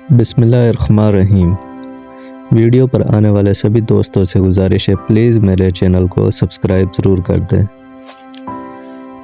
بسم اللہ الرحمن الرحیم۔ ویڈیو پر آنے والے سبھی دوستوں سے گزارش ہے پلیز میرے چینل کو سبسکرائب ضرور کر دیں۔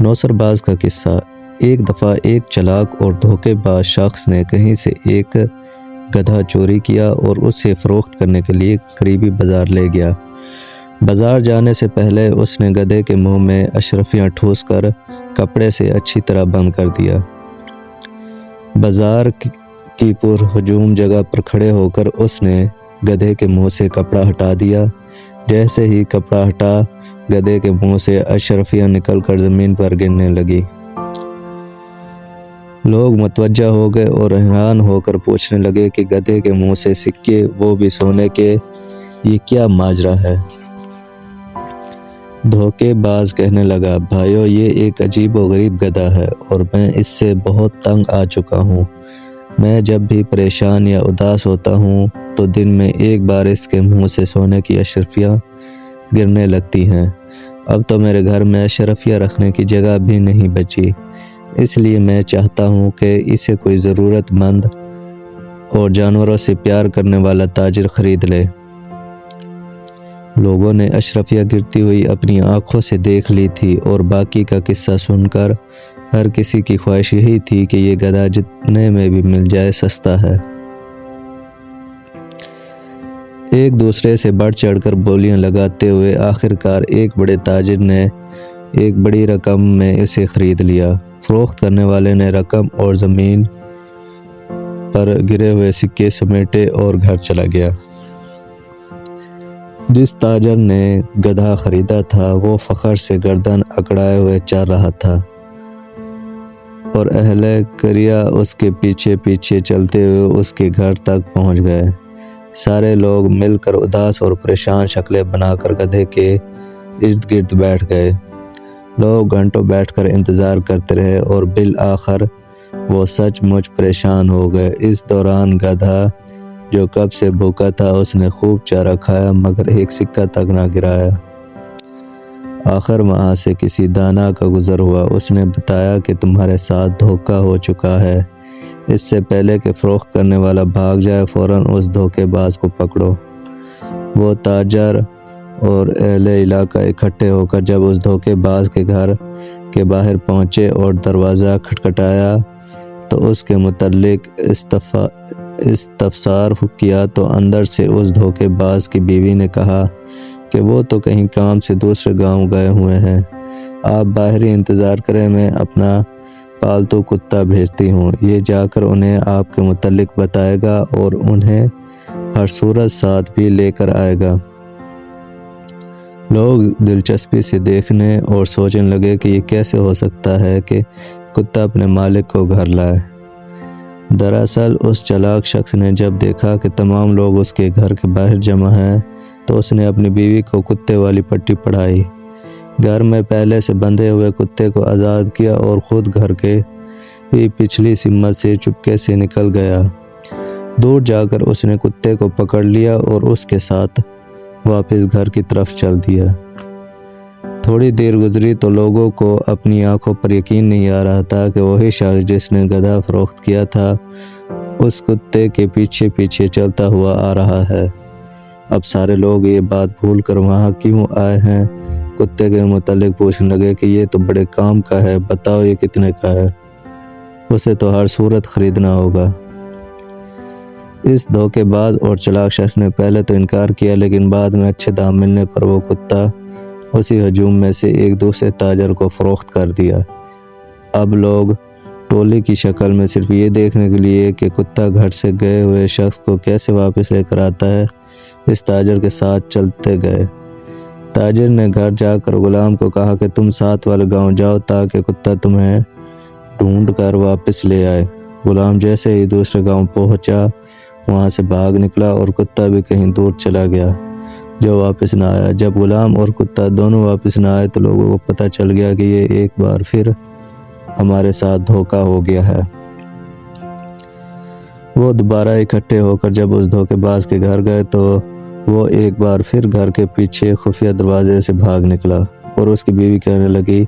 نوسر باز کا قصہ۔ ایک دفعہ ایک چالاک اور دھوکے باز شخص نے کہیں سے ایک گدھا چوری کیا اور اسے فروخت کرنے کے لیے قریبی بازار لے گیا۔ بازار جانے سے پہلے اس نے گدھے کے منہ میں اشرفیاں ٹھوس کر کپڑے سے اچھی طرح بند کر دیا۔ بازار کی پر ہجوم جگہ پر کھڑے ہو کر اس نے گدھے کے منہ سے کپڑا ہٹا دیا۔ جیسے ہی کپڑا ہٹا، گدھے کے منہ سے اشرفیاں نکل کر زمین پر گرنے لگی۔ لوگ متوجہ ہو گئے اور حیران ہو کر پوچھنے لگے کہ گدھے کے منہ سے سکے، وہ بھی سونے کے، یہ کیا ماجرا ہے؟ دھوکے باز کہنے لگا، بھائیو، یہ ایک عجیب و غریب گدھا ہے اور میں اس سے بہت تنگ آ چکا ہوں۔ میں جب بھی پریشان یا اداس ہوتا ہوں تو دن میں ایک بار اس کے منہ سے سونے کی اشرفیاں گرنے لگتی ہیں۔ اب تو میرے گھر میں اشرفیاں رکھنے کی جگہ بھی نہیں بچی، اس لیے میں چاہتا ہوں کہ اسے کوئی ضرورت مند اور جانوروں سے پیار کرنے والا تاجر خرید لے۔ لوگوں نے اشرفیاں گرتی ہوئی اپنی آنکھوں سے دیکھ لی تھی اور باقی کا قصہ سن کر ہر کسی کی خواہش یہی تھی کہ یہ گدھا جتنے میں بھی مل جائے سستا ہے۔ ایک دوسرے سے بڑھ چڑھ کر بولیاں لگاتے ہوئے آخرکار ایک بڑے تاجر نے ایک بڑی رقم میں اسے خرید لیا۔ فروخت کرنے والے نے رقم اور زمین پر گرے ہوئے سکے سمیٹے اور گھر چلا گیا۔ جس تاجر نے گدھا خریدا تھا وہ فخر سے گردن اکڑائے ہوئے چل رہا تھا اور اہل قریہ اس کے پیچھے پیچھے چلتے ہوئے اس کے گھر تک پہنچ گئے۔ سارے لوگ مل کر اداس اور پریشان شکلیں بنا کر گدھے کے ارد گرد بیٹھ گئے۔ لوگ گھنٹوں بیٹھ کر انتظار کرتے رہے اور بالآخر وہ سچ مچ پریشان ہو گئے۔ اس دوران گدھا جو کب سے بھوکا تھا اس نے خوب چارہ کھایا مگر ایک سکہ تک نہ گرایا۔ آخر وہاں سے کسی دانا کا گزر ہوا۔ اس نے بتایا کہ تمہارے ساتھ دھوکا ہو چکا ہے، اس سے پہلے کہ فروخت کرنے والا بھاگ جائے فوراً اس دھوکے باز کو پکڑو۔ وہ تاجر اور اہل علاقہ اکٹھے ہو کر جب اس دھوکے باز کے گھر کے باہر پہنچے اور دروازہ کھٹکھٹایا تو اس کے متعلق استفسار کیا تو اندر سے اس دھوکے باز کی بیوی نے کہا کہ وہ تو کہیں کام سے دوسرے گاؤں گئے ہوئے ہیں، آپ باہر ہی انتظار کریں، میں اپنا پالتو کتا بھیجتی ہوں، یہ جا کر انہیں آپ کے متعلق بتائے گا اور انہیں ہر صورت ساتھ بھی لے کر آئے گا۔ لوگ دلچسپی سے دیکھنے اور سوچنے لگے کہ یہ کیسے ہو سکتا ہے کہ کتا اپنے مالک کو گھر لائے۔ دراصل اس چالاک شخص نے جب دیکھا کہ تمام لوگ اس کے گھر کے باہر جمع ہیں تو اس نے اپنی بیوی کو کتے والی پٹی پڑھائی، گھر میں پہلے سے بندھے ہوئے کتے کو آزاد کیا اور خود گھر کے ہی پچھلی سمت سے چپکے سے نکل گیا۔ دور جا کر اس نے کتے کو پکڑ لیا اور اس کے ساتھ واپس گھر کی طرف چل دیا۔ تھوڑی دیر گزری تو لوگوں کو اپنی آنکھوں پر یقین نہیں آ رہا تھا کہ وہی شخص جس نے گدھا فروخت کیا تھا اس کتے کے پیچھے پیچھے چلتا ہوا آ رہا ہے۔ اب سارے لوگ یہ بات بھول کر وہاں کیوں آئے ہیں، کتے کے متعلق پوچھنے لگے کہ یہ تو بڑے کام کا ہے، بتاؤ یہ کتنے کا ہے، اسے تو ہر صورت خریدنا ہوگا۔ اس دھوکے باز اور چالاک شخص نے پہلے تو انکار کیا لیکن بعد میں اچھے دام ملنے پر وہ کتا اسی ہجوم میں سے ایک دوسرے تاجر کو فروخت کر دیا۔ اب لوگ ٹولی کی شکل میں صرف یہ دیکھنے کے لیے کہ کتا گھر سے گئے ہوئے شخص کو کیسے واپس لے کر آتا ہے اس تاجر کے ساتھ چلتے گئے۔ تاجر نے گھر جا کر غلام کو کہا کہ تم ساتھ والے گاؤں جاؤ تاکہ کتا تمہیں ڈھونڈ کر واپس لے آئے۔ غلام جیسے ہی دوسرے گاؤں پہنچا وہاں سے بھاگ نکلا اور کتا بھی کہیں دور چلا گیا جو واپس نہ آیا۔ جب غلام اور کتا دونوں واپس نہ آئے تو لوگوں کو پتہ چل گیا کہ یہ ایک بار پھر ہمارے ساتھ دھوکا ہو گیا ہے۔ وہ دوبارہ اکٹھے ہو کر جب اس دھوکے باز کے گھر گئے تو وہ ایک بار پھر گھر کے پیچھے خفیہ دروازے سے بھاگ نکلا اور اس کی بیوی کہنے لگی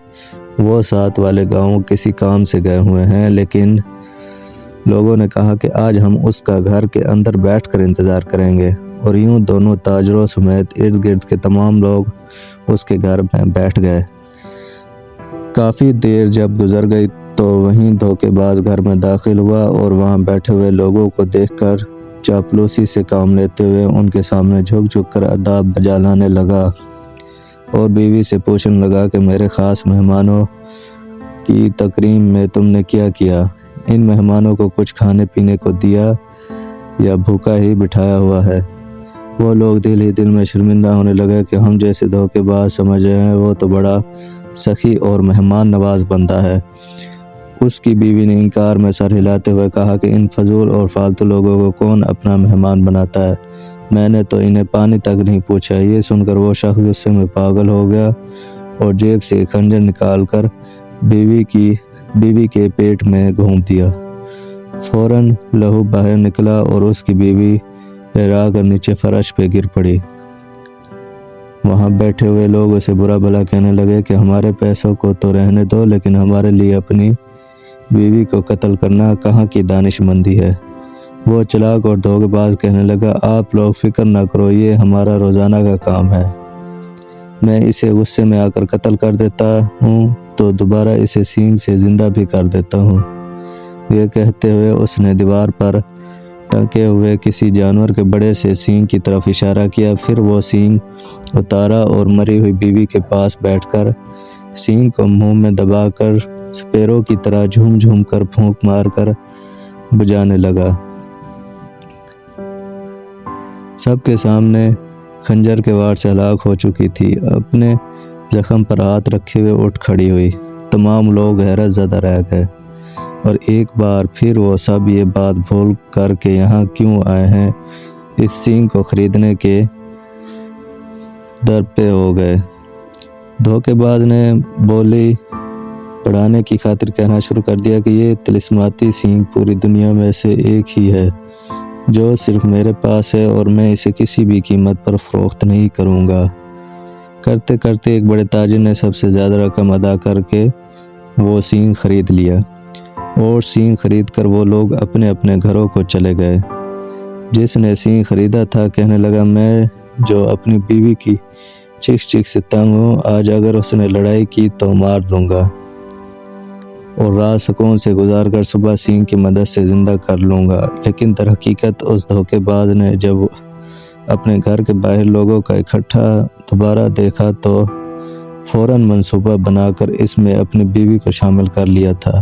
وہ ساتھ والے گاؤں کسی کام سے گئے ہوئے ہیں لیکن لوگوں نے کہا کہ آج ہم اس کا گھر کے اندر بیٹھ کر انتظار کریں گے، اور یوں دونوں تاجروں سمیت ارد گرد کے تمام لوگ اس کے گھر میں بیٹھ گئے۔ کافی دیر جب گزر گئی تو وہیں دھوکے باز گھر میں داخل ہوا اور وہاں بیٹھے ہوئے لوگوں کو دیکھ کر چاپلوسی سے کام لیتے ہوئے ان کے سامنے جھک جھک کر آداب بجا لانے لگا اور بیوی سے پوچھنے لگا کہ میرے خاص مہمانوں کی تکریم میں تم نے کیا کیا؟ ان مہمانوں کو کچھ کھانے پینے کو دیا یا بھوکا ہی بٹھایا ہوا ہے؟ وہ لوگ دل ہی دل میں شرمندہ ہونے لگے کہ ہم جیسے دھوکے باز سمجھ رہے ہیں، وہ تو بڑا سخی اور مہمان نواز بندہ ہے۔ اس کی بیوی نے انکار میں سر ہلاتے ہوئے کہا کہ ان فضول اور فالتو لوگوں کو کون اپنا مہمان بناتا ہے؟ میں نے تو انہیں پانی تک نہیں پوچھا۔ یہ سن کر وہ شخص غصے میں پاگل ہو گیا اور جیب سے ایک خنجر نکال کر بیوی کے پیٹ میں گھونپ دیا۔ فوراً لہو باہر نکلا اور اس کی بیوی لہرا کر نیچے فرش پہ گر پڑی۔ وہاں بیٹھے ہوئے لوگ اسے برا بھلا کہنے لگے کہ ہمارے پیسوں کو تو رہنے دو، لیکن ہمارے لیے اپنی بیوی کو قتل کرنا کہاں کی دانش مندی ہے؟ وہ چلاک اور دھوکے باز کہنے لگا، آپ لوگ فکر نہ کرو، یہ ہمارا روزانہ کا کام ہے۔ میں اسے غصے میں آ کر قتل کر دیتا ہوں تو دوبارہ اسے سینگ سے زندہ بھی کر دیتا ہوں۔ یہ کہتے ہوئے اس نے دیوار پر ٹنگے ہوئے کسی جانور کے بڑے سے سینگ کی طرف اشارہ کیا۔ پھر وہ سینگ اتارا اور مری ہوئی بیوی کے پاس بیٹھ کر سینگ کو منہ میں دبا کر سپیرو کی طرح جھوم جھوم کر پھونک مار کر بجانے لگا۔ سب کے سامنے خنجر کے وار سے ہلاک ہو چکی تھی، اپنے زخم پر ہاتھ رکھے ہوئے اٹھ کھڑی ہوئی۔ تمام لوگ حیرت زدہ رہ گئے اور ایک بار پھر وہ سب یہ بات بھول کر کہ یہاں کیوں آئے ہیں، اس سینگ کو خریدنے کے در پہ ہو گئے۔ دھوکے باز نے بولی بڑھانے کی خاطر کہنا شروع کر دیا کہ یہ طلسماتی سینگ پوری دنیا میں سے ایک ہی ہے جو صرف میرے پاس ہے اور میں اسے کسی بھی قیمت پر فروخت نہیں کروں گا۔ کرتے کرتے ایک بڑے تاجر نے سب سے زیادہ رقم ادا کر کے وہ سینگ خرید لیا اور سینگ خرید کر وہ لوگ اپنے اپنے گھروں کو چلے گئے۔ جس نے سینگ خریدا تھا کہنے لگا، میں جو اپنی بیوی کی چیخ چیخ سے تنگ ہوں، آج اگر اس نے لڑائی کی تو مار دوں گا اور رات سکون سے گزار کر صبح سینگ کی مدد سے زندہ کر لوں گا۔ لیکن در حقیقت اس دھوکے باز نے جب اپنے گھر کے باہر لوگوں کا اکٹھا دوبارہ دیکھا تو فوراً منصوبہ بنا کر اس میں اپنی بیوی کو شامل کر لیا تھا۔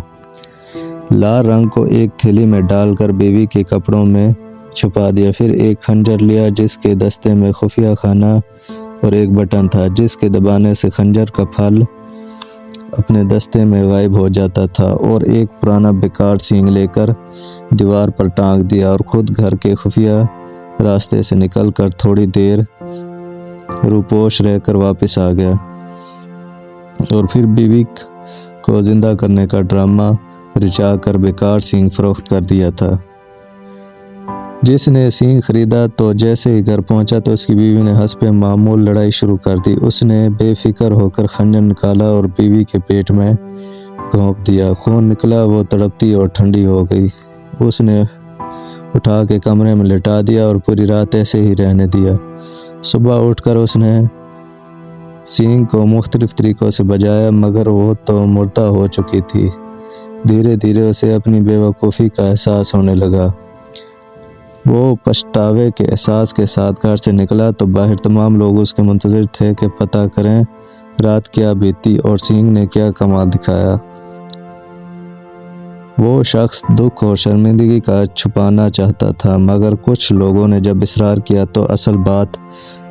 لال رنگ کو ایک تھیلی میں ڈال کر بیوی کے کپڑوں میں چھپا دیا، پھر ایک خنجر لیا جس کے دستے میں خفیہ خانہ اور ایک بٹن تھا جس کے دبانے سے خنجر کا پھل اپنے دستے میں غائب ہو جاتا تھا، اور ایک پرانا بیکار سینگ لے کر دیوار پر ٹانگ دیا اور خود گھر کے خفیہ راستے سے نکل کر تھوڑی دیر روپوش رہ کر واپس آ گیا اور پھر بیوی کو زندہ کرنے کا ڈرامہ رچا کر بیکار سینگ فروخت کر دیا تھا۔ جس نے سینگ خریدا تو جیسے ہی گھر پہنچا تو اس کی بیوی نے حسب معمول لڑائی شروع کر دی۔ اس نے بے فکر ہو کر خنجر نکالا اور بیوی کے پیٹ میں گھونپ دیا۔ خون نکلا، وہ تڑپتی اور ٹھنڈی ہو گئی۔ اس نے اٹھا کے کمرے میں لٹا دیا اور پوری رات ایسے ہی رہنے دیا۔ صبح اٹھ کر اس نے سینگ کو مختلف طریقوں سے بجایا مگر وہ تو مردہ ہو چکی تھی۔ دھیرے دھیرے اسے اپنی بے وقوفی کا احساس ہونے لگا۔ وہ پچھتاوے کے احساس کے ساتھ گھر سے نکلا تو باہر تمام لوگ اس کے منتظر تھے کہ پتہ کریں رات کیا بیتی اور سینگ نے کیا کمال دکھایا۔ وہ شخص دکھ اور شرمندگی کا چھپانا چاہتا تھا مگر کچھ لوگوں نے جب اصرار کیا تو اصل بات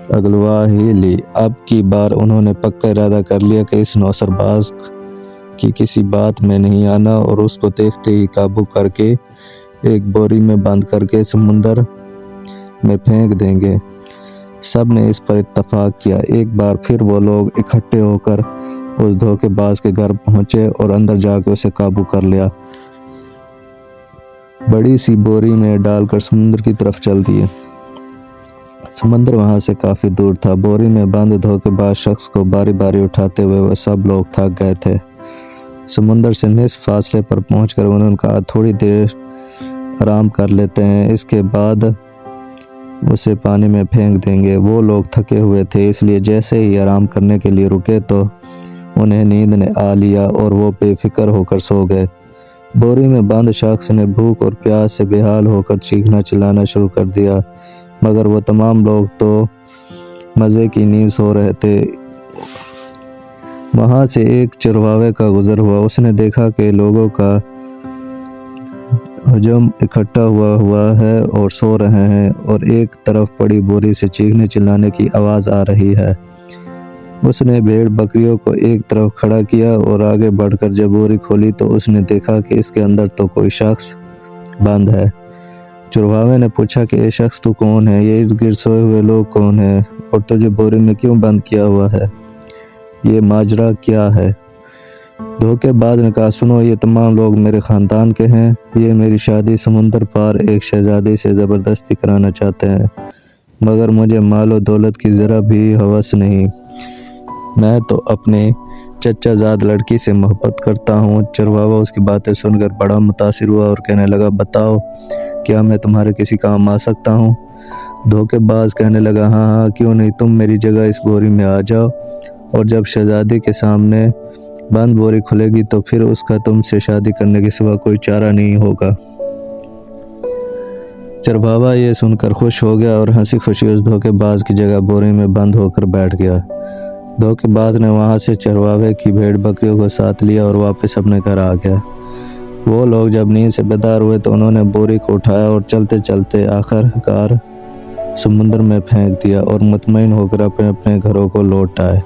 اگلوا ہی لی۔ اب کی بار انہوں نے پکا ارادہ کر لیا کہ اس نوسر باز کی کسی بات میں نہیں آنا اور اس کو دیکھتے ہی قابو کر کے ایک بوری میں بند کر کے سمندر میں پھینک دیں گے۔ سب نے اس پر اتفاق کیا۔ ایک بار پھر وہ لوگ اکٹھے ہو کر اس دھوکے باز کے گھر پہنچے اور اندر جا کے اسے قابو کر لیا۔ بڑی سی بوری میں ڈال کر سمندر کی طرف چل دیے۔ سمندر وہاں سے کافی دور تھا۔ بوری میں بند دھوکے باز شخص کو باری باری اٹھاتے ہوئے وہ سب لوگ تھک گئے تھے۔ سمندر سے نصف فاصلے پر پہنچ کر انہوں نے کہا، تھوڑی دیر آرام کر لیتے ہیں، اس کے بعد اسے پانی میں پھینک دیں گے۔ وہ لوگ تھکے ہوئے تھے، اس لیے جیسے ہی آرام کرنے کے لیے رکے تو انہیں نیند نے آ لیا اور وہ بے فکر ہو کر سو گئے۔ بوری میں بند شخص نے بھوک اور پیاس سے بے حال ہو کر چیخنا چلانا شروع کر دیا، مگر وہ تمام لوگ تو مزے کی نیند سو رہے تھے۔ وہاں سے ایک چرواہے کا گزر ہوا، اس نے دیکھا کہ لوگوں کا ہجوم اکٹھا ہوا ہے اور سو رہے ہیں اور ایک طرف پڑی بوری سے چیخنے چلانے کی آواز آ رہی ہے۔ اس نے بھیڑ بکریوں کو ایک طرف کھڑا کیا اور آگے بڑھ کر جب بوری کھولی تو اس نے دیکھا کہ اس کے اندر تو کوئی شخص بند ہے۔ چرواہے نے پوچھا کہ اے شخص تو کون ہے؟ یہ ارد گرد سوئے ہوئے لوگ کون ہیں اور تجھے بوری میں کیوں بند کیا ہوا ہے؟ یہ ماجرا کیا ہے؟ دھوکے باز نے کہا، سنو، یہ تمام لوگ میرے خاندان کے ہیں۔ یہ میری شادی سمندر پار ایک شہزادی سے زبردستی کرانا چاہتے ہیں، مگر مجھے مال و دولت کی ذرا بھی ہوس نہیں۔ میں تو اپنے چچا زاد لڑکی سے محبت کرتا ہوں۔ چرواہا اس کی باتیں سن کر بڑا متاثر ہوا اور کہنے لگا، بتاؤ، کیا میں تمہارے کسی کام آ سکتا ہوں؟ دھوکے باز کہنے لگا، ہاں، کیوں نہیں، تم میری جگہ اس بوری میں آ جاؤ اور جب شہزادی کے سامنے بند بوری کھلے گی تو پھر اس کا تم سے شادی کرنے کے سوا کوئی چارہ نہیں ہوگا۔ چرواہا یہ سن کر خوش ہو گیا اور ہنسی خوشی اس دھوکے باز کی جگہ بوری میں بند ہو کر بیٹھ گیا۔ دھوکے باز نے وہاں سے چرواہے کی بھیڑ بکریوں کو ساتھ لیا اور واپس اپنے گھر آ گیا۔ وہ لوگ جب نیند سے بیدار ہوئے تو انہوں نے بوری کو اٹھایا اور چلتے چلتے آخر کار سمندر میں پھینک دیا اور مطمئن ہو کر اپنے اپنے گھروں کو لوٹ آئے۔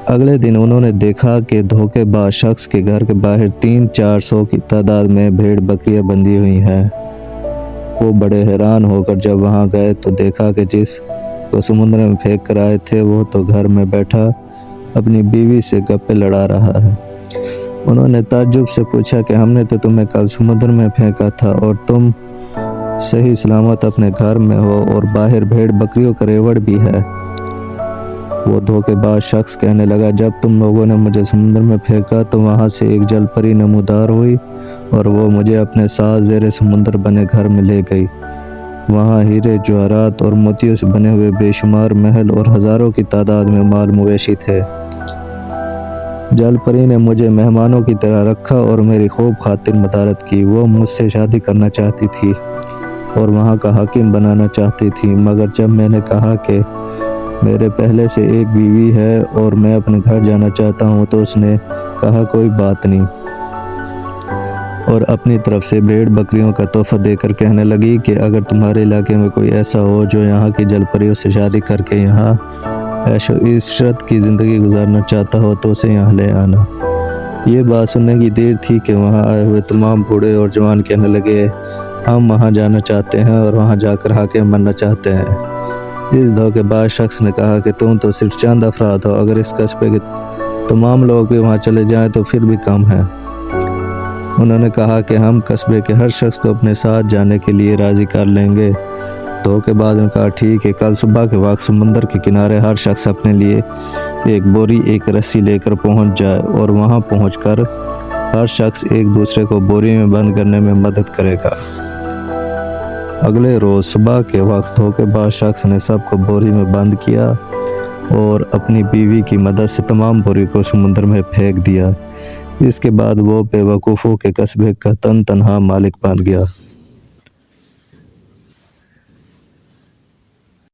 اگلے دن انہوں نے دیکھا کہ دھوکے باز شخص کے گھر کے باہر 300-400 کی تعداد میں بھیڑ بکریاں بندھی ہوئی ہیں۔ وہ بڑے حیران ہو کر جب وہاں گئے تو دیکھا کہ جس کو سمندر میں پھینک کر آئے تھے وہ تو گھر میں بیٹھا اپنی بیوی سے گپیں لڑا رہا ہے۔ انہوں نے تعجب سے پوچھا کہ ہم نے تو تمہیں کل سمندر میں پھینکا تھا اور تم صحیح سلامت اپنے گھر میں ہو اور باہر بھیڑ بکریوں کا ریوڑ بھی ہے۔ وہ دھوکے باز شخص کہنے لگا، جب تم لوگوں نے مجھے سمندر میں پھینکا تو وہاں سے ایک جل پری نمودار ہوئی اور وہ مجھے اپنے ساتھ زیر سمندر بنے گھر میں لے گئی۔ وہاں ہیرے جواہرات اور موتیوں سے بنے ہوئے بے شمار محل اور ہزاروں کی تعداد میں مال مویشی تھے۔ جل پری نے مجھے مہمانوں کی طرح رکھا اور میری خوب خاطر مدارت کی۔ وہ مجھ سے شادی کرنا چاہتی تھی اور وہاں کا حاکم بنانا چاہتی تھی، مگر جب میں نے کہا کہ میرے پہلے سے ایک بیوی ہے اور میں اپنے گھر جانا چاہتا ہوں تو اس نے کہا کوئی بات نہیں، اور اپنی طرف سے بھیڑ بکریوں کا تحفہ دے کر کہنے لگی کہ اگر تمہارے علاقے میں کوئی ایسا ہو جو یہاں کی جل پریوں سے شادی کر کے یہاں عیش و عشرت کی زندگی گزارنا چاہتا ہو تو اسے یہاں لے آنا۔ یہ بات سننے کی دیر تھی کہ وہاں آئے ہوئے تمام بوڑھے اور جوان کہنے لگے، ہم وہاں جانا چاہتے ہیں اور وہاں جا کر حاکم بننا چاہتے ہیں۔ اس دھوکے باز شخص نے کہا کہ تم تو صرف چند افراد ہو، اگر اس قصبے کے تمام لوگ بھی وہاں چلے جائیں تو پھر بھی کم ہے۔ انہوں نے کہا کہ ہم قصبے کے ہر شخص کو اپنے ساتھ جانے کے لیے راضی کر لیں گے۔ دھوکے باز نے کہا ٹھیک ہے، کل صبح کے وقت سمندر کے کنارے ہر شخص اپنے لیے ایک بوری ایک رسی لے کر پہنچ جائے اور وہاں پہنچ کر ہر شخص ایک دوسرے کو بوری میں بند کرنے میں مدد کرے گا۔ اگلے روز صبح کے وقت دھوکے باز شخص نے سب کو بوری میں بند کیا اور اپنی بیوی کی مدد سے تمام بوری کو سمندر میں پھینک دیا۔ اس کے بعد وہ بے وقوفوں کے قصبے کا تنہا مالک بن گیا۔